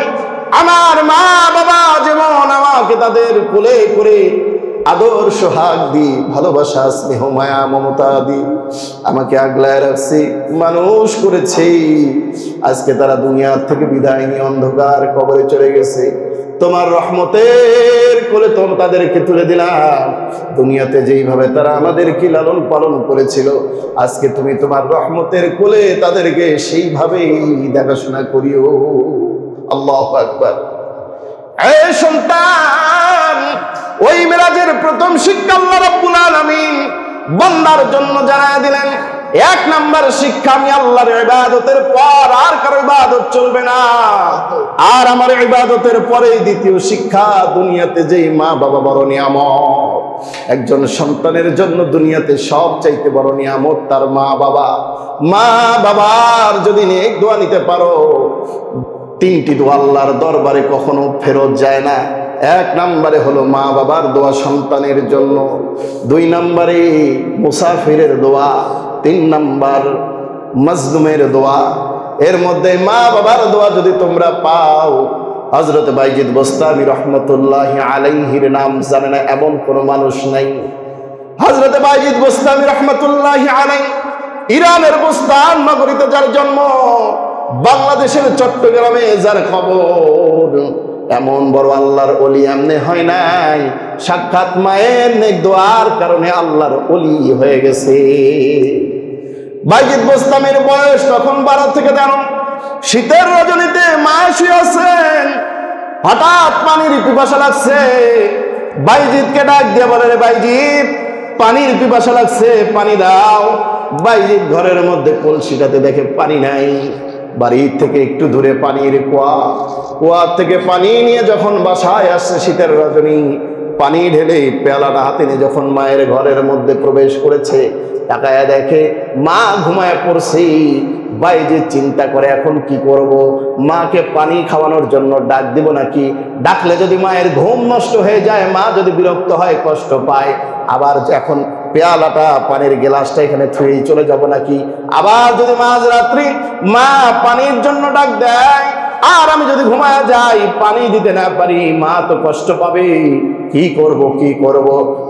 আমার মা বাবা যেমন আমাকে তাদের কোলে করে আদর সোহাগ দি, ভালোবাসা স্নেহ মায়া মমতা দি আমাকে আগলায় রাখছে, মানুষ করেছে, আজকে তারা দুনিয়ার থেকে বিদায় নিয়ে অন্ধকার কবরে চলে গেছে, তোমার রহমতের কোলে তো তাদেরকে তুলে দিলাম। দুনিয়াতে যেইভাবে তারা আমাদেরকে লালন পালন করেছিল, আজকে তুমি তোমার রহমতের কোলে তাদেরকে সেইভাবেই দেখাশোনা করিও। আল্লাহু আকবার। এই সন্তান, ওই মেরাজের প্রথম শিক্ষা আল্লাহ রাব্বুল আলামিন বান্দার জন্য জানায় দিলেন। এক নাম্বার শিক্ষা, আমি আল্লাহর ইবাদতের পর আর কারো ইবাদত চলবে না, আর আমার ইবাদতের পরে দ্বিতীয় শিক্ষা, দুনিয়াতে যেই মা বাবা বড় নিয়ামত, একজন সন্তানের জন্য দুনিয়াতে সবচাইতে বড় নিয়ামত তার মা বাবা। মা বাবার যদি নেক দোয়া নিতে পারো, তিনটি দোয়া আল্লাহর দরবারে কখনো ফেরত যায় না। এক নম্বরে হলো মা বাবার দোয়া সন্তানের জন্য, দুই নম্বরে মুসাফিরের দোয়া, তিন নম্বর মজলুমের দোয়া। এর মধ্যে মা বাবার দোয়া যদি তোমরা পাও, হযরত বাইজিদ বোস্তামি রহমতুল্লাহি আলাইহির নাম জানে না এমন কোনো মানুষ নাই। হযরত বাইজিদ বোস্তামি রহমতুল্লাহি আলাইহি ইরানের বোস্তান নগরীতে যার জন্ম, বাংলাদেশের চট্টগ্রামে যার খবর, এমন বড় আল্লাহর ওলি এমনি হয় নাই, সাক্ষাৎ মায়ের নেক দোয়ার কারণে আল্লাহর ওলি হয়ে গেছে। বাইজিদ বোস্তামির বয়স তখন 12 থেকে 13। শীতের রজনীতে মা শুয়ে আছেন, হঠাৎ পানির পিপাসা লাগছে। বাইজিদকে ডাক দিয়ে বলে, রে বাইজিদ, পানির পিপাসা লাগছে, পানি দাও। বাইজিদ ঘরের মধ্যে কলসিটাতে দেখে পানি নাই। বাড়ির থেকে একটু দূরে পানির কুয়া থেকে পানি নিয়ে যখন বাসায় আসছে, শীতের রজনী, পানি ঢেলে পেয়ালাটা হাতে নিয়ে যখন মায়ের ঘরের মধ্যে প্রবেশ করেছে, তাকায় দেখে মা ঘুমায় পড়ছে। বাইজিদ চিন্তা করে, এখন কি করব, মাকে পানি খাওয়ানোর জন্য ডাক দিব নাকি? ডাকলে যদি মায়ের ঘুম নষ্ট হয়ে যায়, মা যদি বিরক্ত হয়, কষ্ট পায়, আবার এখন পেয়ালাটা পানির গ্লাসটা এখানে থুয়েই চলে যাব নাকি? আবার যদি মাঝরাত্রি মা পানির জন্য ডাক দেয়, আর আমি যদি ঘুমায় যাই, পানি দিতে না পারি, মা তো কষ্ট পাবে, কি করব কি করব?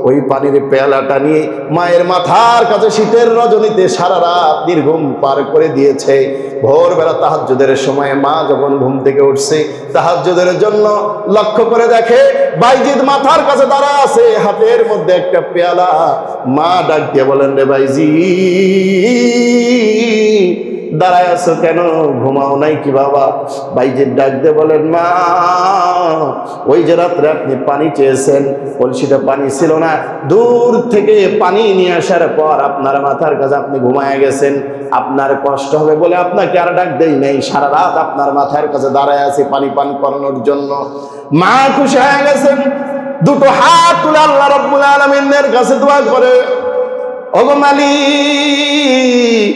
ওই পানির পেয়ালাটা নিয়ে মায়ের মাথার কাছে শীতের রজনীতে সারা রাত নির্ঘুম পার করে দিয়েছে। ভোরবেলা তাহাজ্জুদের সময় মা যখন ঘুম থেকে উঠছে, তাহাজ্জুদের জন্য লক্ষ্য করে দেখে বাইজিদ মাথার কাছে দাঁড়া আছে, হাতের মধ্যে একটা পেয়ালা। মা ডাক দিয়ে বলেন, রে বাইজিদ, দাঁড়ায় আছো কেন? ঘুমাও নাই কি বাবা? বাইজিদ ডাক দিয়ে বলেন, মা, ওই যে রাত্রে আপনি পানি চেয়েছেন, কলসিটা পানি ছিল না, দূর থেকে পানি নিয়ে আসার পর আপনার মাথার কাছে আপনি ঘুমায় গেছেন, আপনার কষ্ট হবে বলে আপনাকে আর ডাক দেই নাই, সারা রাত আপনার মাথার কাছে দাঁড়ায় আছে পানি পান করানোর জন্য। মা খুশি হয়ে গেছেন, দুটো হাত তুলে আল্লাহ রাব্বুল আলামিনের কাছে দোয়া করে, ওগো মালিক,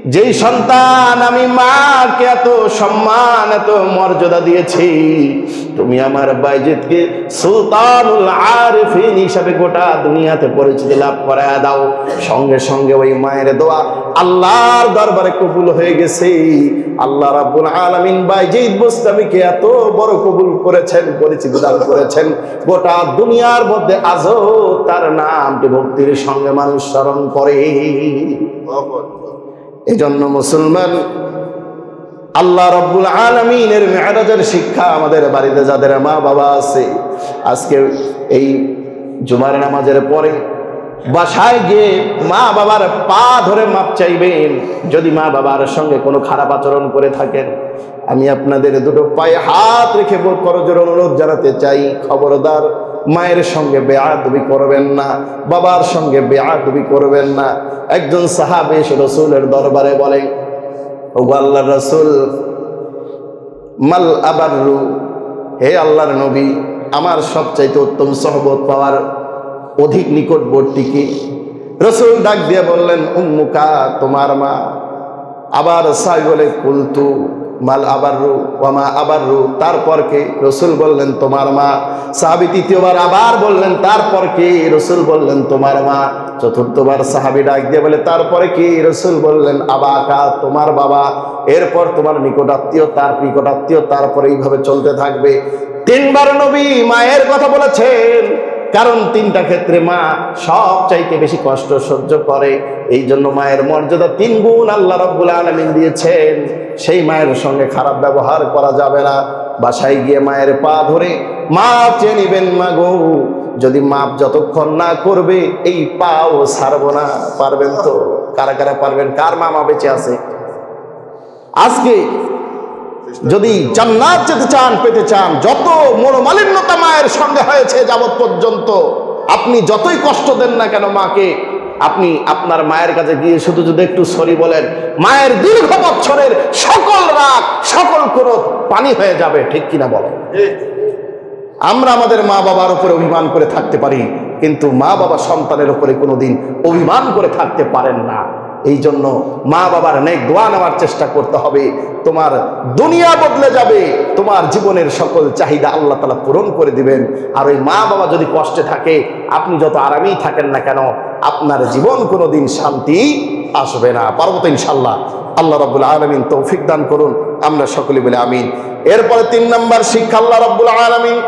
যেই সন্তান আমি মাকে এত সম্মান এত মর্যাদা দিয়েছি, তুমি আমার বাইজিদকে সুলতানুল আরিফিন হিসাবে গোটা দুনিয়াতে পরিচিতি লাভ করায় দাও। সঙ্গে সঙ্গে ওই মায়ের দোয়া আল্লাহর দরবারে কবুল হয়ে গেছে। আল্লাহ রাব্বুল আলামিন বাইজিদ বুস্তামিকে এত বড় কবুল করেছেন, পরিচিতি দান করেছেন, গোটা দুনিয়ার মধ্যে আজও তার নামটি ভক্তির সঙ্গে মানুষ স্মরণ করে। এজন্য মুসলমান, আল্লাহ রাব্বুল আলামিনের মেরাজের শিক্ষা আমাদের বাড়িতে যাদের মা বাবা আছে, আজকে এই জুমার নামাজের পরে বাসায় গিয়ে মা বাবার পা ধরে মাপ চাইবেন। যদি মা বাবার সঙ্গে কোনো খারাপ আচরণ করে থাকেন, আমি আপনাদের দুটো পায়ে হাত রেখে করজোড়ে অনুরোধ জানাতে চাই, খবরদার মায়ের সঙ্গে বেয়াদবি করবেন না, বাবার সঙ্গে বেয়াদবি করবেন না। একজন সাহাবী এসে রাসূলের দরবারে বলেন, ওগো আল্লাহর রাসূল, মাল আবাররু, হে আল্লাহর নবী, আমার সবচাইতে উত্তম সহবত পাওয়ার অধিক নিকটবর্তী কি? রাসূল ডাক দিয়ে বললেন, উম্মুকা, তোমার মা। আবার সাহাবী বলে, কুলতু মাল আবাররু ওয়া মা আবাররু, তারপর কে? রাসূল বললেন, তোমার মা। সাহাবী তৃতীয়বার আবার বললেন, তারপর কে? রাসূল বললেন, তোমার মা। চতুর্থবার সাহাবী ডাক দিয়ে বলে, তারপরে কি? রাসূল বললেন, আবাকা, তোমার বাবা। এরপর তোমার নিকটাত্মীয়, তার নিকটাত্মীয়, তারপরে এইভাবে চলতে থাকবে। তিনবার নবী মায়ের কথা বলেছেন, কারণ তিনটা ক্ষেত্রে মা সব চাইতে বেশি কষ্ট সহ্য করে। এই জন্য মায়ের মর্যাদা 3 গুণ আল্লাহ রাব্বুল আলামিন দিয়েছেন। সেই মায়ের সঙ্গে খারাপ ব্যবহার করা যাবে না। বাসায় গিয়ে মায়ের পা ধরে মাপ চেয়ে নিবেন, মা গো, যদি মাপ যতক্ষণ না করবে এই পাও ছাড়বো না। পারবেন তো? কারা কারা পারবেন? কার মা মা বেঁচে আছে? আজকে যদি জান্নাত যেতে চান, পেতে চান, যত মনোমালিন্যতা মায়ের সঙ্গে হয়েছে যাবৎ পর্যন্ত, আপনি যতই কষ্ট দেন না কেন মাকে, আপনি আপনার মায়ের কাছে গিয়ে শুধু যদি একটু সরি বলেন, মায়ের দীর্ঘ বছরের সকল রাগ, সকল ক্রোধ পানি হয়ে যাবে। ঠিক কিনা বলেন? আমরা আমাদের মা বাবার উপরে অভিমান করে থাকতে পারি, কিন্তু মা বাবা সন্তানের উপরে কোনোদিন অভিমান করে থাকতে পারেন না। এই জন্য মা বাবার নেক দোয়া নেওয়ার চেষ্টা করতে হবে। তোমার দুনিয়া বদলে যাবে, তোমার জীবনের সকল চাহিদা আল্লাহ তাআলা পূরণ করে দিবেন। আর ওই মা বাবা যদি কষ্টে থাকে, আপনি যত আরামেই থাকেন না কেন, আপনার জীবন কোনোদিন শান্তি আসবে না। পারবো তো ইনশাআল্লাহ? আল্লাহ রাব্বুল আলামিন তৌফিক দান করুন, আমরা সকলে বলে আমিন। এরপরে 3 নম্বর শিক্ষা, আল্লাহ রাব্বুল আলামিন,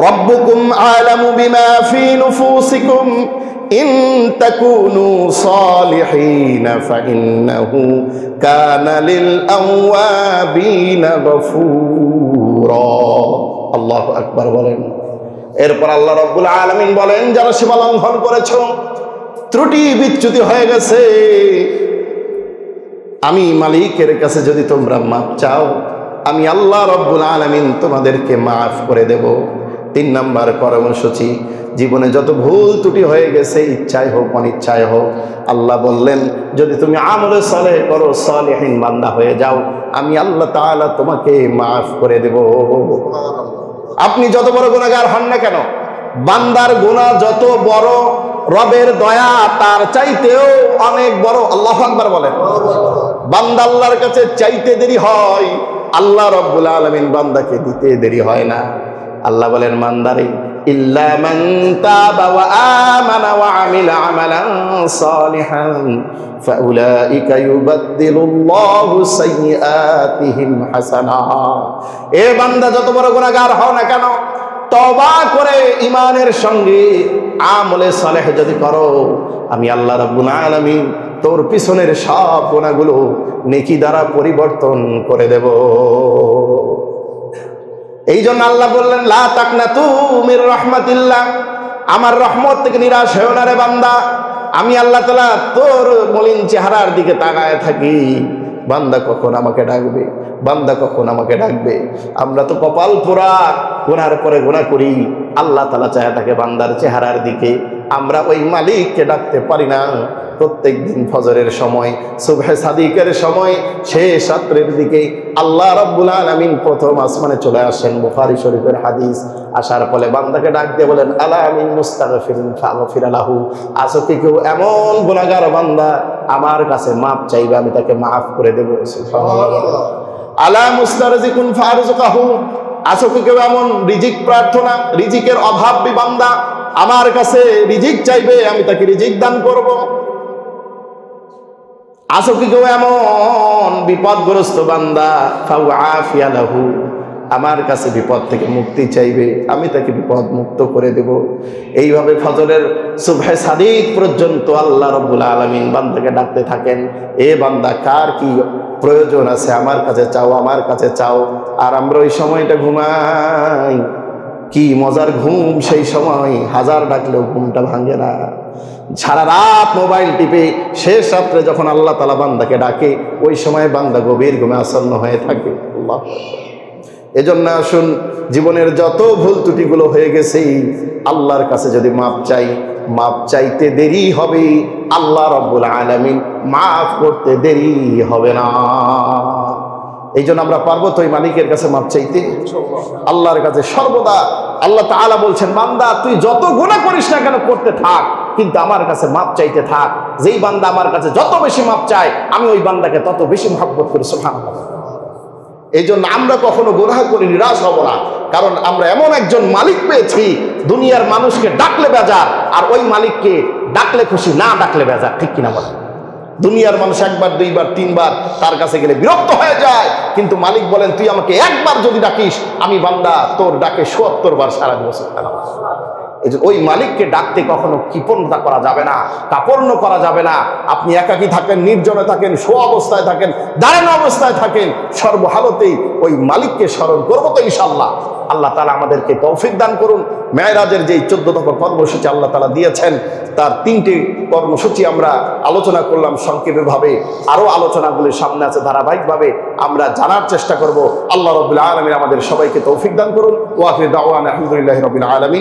রব্বুকুম আ'লামু বিমা ফি নুফুসিকুম ইন তাকুনু সালিহিনা ফাইন্নাহু কানা লিল আওয়াবিনা গফুরা। আল্লাহু আকবার বলেন। এরপর আল্লাহ রাব্বুল আলামিন বলেন, যারা সীমা লঙ্ঘন করেছো, ত্রুটি বিচ্যুতি হয়ে গেছে, আমি মালিকের কাছে যদি তোমরা মাপ চাও, আমি আল্লাহ রাব্বুল আলামিন তোমাদেরকে মাফ করে দেব। 3 নম্বর কর্মসূচি, জীবনে যত ভুল ত্রুটি হয়ে গেছে, ইচ্ছায় হোক অনিচ্ছায় হোক, আল্লাহ বললেন, যদি তুমি আমলে সালেহ করো, সালেহিন বান্দা হয়ে যাও, আমি আল্লাহ তাআলা তোমাকে মাফ করে দেব। আপনি যত বড় গুনাহগার হন না কেন, বান্দার গুনাহ যত বড়, রবের দয়া তার চাইতেও অনেক বড়। আল্লাহু আকবার বলেন। বান্দা আল্লাহর কাছে চাইতে দেরি হয়, আল্লাহ রাব্বুল আলামিন বান্দাকে দিতে দেরি হয় না। আল্লাহ বলেন, বান্দারে, ইল্লা মান তাবা ওয়া আমানা ওয়া আমিলা আমালান সালিহান ফাউলাইকা ইউবাদদিলুল্লাহু সাইয়্যাতিহিম হাসানাত। এ বান্দা, যত বড় গুনাহগার হও না কেন, তওবা করে ঈমানের সঙ্গে আমলে সালেহ যদি করো, আমি আল্লাহ রাব্বুল আলামিন তোর পিছনের সব গুনাহগুলো নেকি দ্বারা পরিবর্তন করে দেব। এই জন্য আল্লাহ বললেন, লা তাকনাতু মির রাহমাতিল্লাহ, আমার রহমত থেকে নিরাশ হও না রে বান্দা। আমি আল্লাহ তাআলা তোর মলিন চেহারার দিকে তাকায় থাকি, বান্দা কখন আমাকে ডাকবে, বান্দা কখন আমাকে ডাকবে। আমরা তো কপাল পোড়া, গুনার পরে গুনাহ করি, আল্লাহ তাআলা চায় থাকে বান্দার চেহারার দিকে। আমরা ওই মালিককে ডাকতে পারি না, প্রত্যেক দিন ফজরের সময়, সুবহে সাদিকের সময়, শেষ রাত্রের দিকে আল্লাহ রাব্বুল আলামিন প্রথম আসমানে চলে আসেন। বুখারী শরীফের হাদিস। আসার ফলে বান্দাকে ডাক দিয়ে বলেন, আলা মিন মুস্তাগফিরিন ফাগফির লাহু, আছো কি কেউ এমন গুনাহগার বান্দা আমার কাছে মাপ চাইবে, আমি তাকে মাফ করে দেব। সুবহানাল্লাহ। আলা মুস্তারজিকুন ফারজুকাহু, আছো কি কেউ এমন রিজিক প্রার্থনা, রিজিকের অভাবী বান্দা আমার কাছে রিজিক চাইবে, আমি তাকে রিজিক দান করব। আছো কি কেউ এমন বিপদগ্রস্ত বান্দা, ফাউআফিয়া লাহু, আমার কাছে বিপদ থেকে মুক্তি চাইবে, আমি তাকে বিপদ মুক্ত করে দেব। এইভাবে ফজরের সুবহে সাদিক পর্যন্ত আল্লাহ রাব্বুল আলামিন বান্দাকে ডাকতে থাকেন, এ বান্দা কার কি প্রয়োজন আছে আমার কাছে চাও, আমার কাছে চাও। আর আমরা ওই সময়টা ঘুমাই, কি মজার ঘুম সেই সময়, হাজার ডাকলেও ঘুমটা ভাঙে না। সারা রাত মোবাইল টিপে শেষ রাত্রে যখন আল্লাহ তাআলা বান্দাকে ডাকে, ওই সময় বান্দা গভীর ঘুমে আচ্ছন্ন হয়ে থাকে। আল্লাহ, এজন্য আসুন জীবনের যত ভুল ত্রুটিগুলো হয়ে গেছে আল্লাহর কাছে যদি মাপ চাই, মাপ চাইতে দেরি হবে, আল্লাহ রাব্বুল আলামিন মাফ করতে দেরি হবে না। এই জন্য আমরা পারবো তো ওই মালিকের কাছে মাপ চাইতে, আল্লাহর কাছে সর্বদা। আল্লাহ তাআলা বলছেন, বান্দা তুই যত গুনাহ করিস না কেন করতে থাক, কিন্তু আমার কাছে মাপ চাইতে থাক। যেই বান্দা আমার কাছে যত বেশি মাপ চায়, আমি ওই বান্দাকে তত বেশি মহব্বত করি। সুবহানাল্লাহ। এই জন্য আমরা কখনো গুনাহ করে নিরাশ হব না, কারণ আমরা এমন একজন মালিক পেয়েছি, দুনিয়ার মানুষকে ডাকলে বেজার, আর ওই মালিককে ডাকলে খুশি, না ডাকলে বেজার। ঠিক কিনা বলেন? দুনিয়ার মানুষ একবার, দুইবার, তিনবার তার কাছে গেলে বিরক্ত হয়ে যায়, কিন্তু মালিক বলেন, তুই আমাকে একবার যদি ডাকিস, আমি বান্দা তোর ডাকে ৭০ বার সারা দিব। এই যে ওই মালিককে ডাকতে কখনো কৃপণতা করা যাবে না, কাপড় করা যাবে না। আপনি একাকী থাকেন, নির্জনে থাকেন, শোয়া অবস্থায় থাকেন, দাঁড়ানো অবস্থায় থাকেন, সর্বহালতেই ওই মালিককে স্মরণ করবো তো ইনশাআল্লাহ। আল্লাহ তাআলা আমাদেরকে তৌফিক দান করুন। মেরাজের যে 14 দফা কর্মসূচি আল্লাহ তাআলা দিয়েছেন, তার 3টি কর্মসূচি আমরা আলোচনা করলাম সংক্ষেপেভাবে। আরো আলোচনাগুলি সামনে আছে, ধারাবাহিকভাবে আমরা জানার চেষ্টা করব। আল্লাহ রাব্বুল আলামিন আমাদের সবাইকে তৌফিক দান করুন। ওয়া আখিরু দাওয়ানা আলহামদুলিল্লাহি রাব্বিল আলামিন।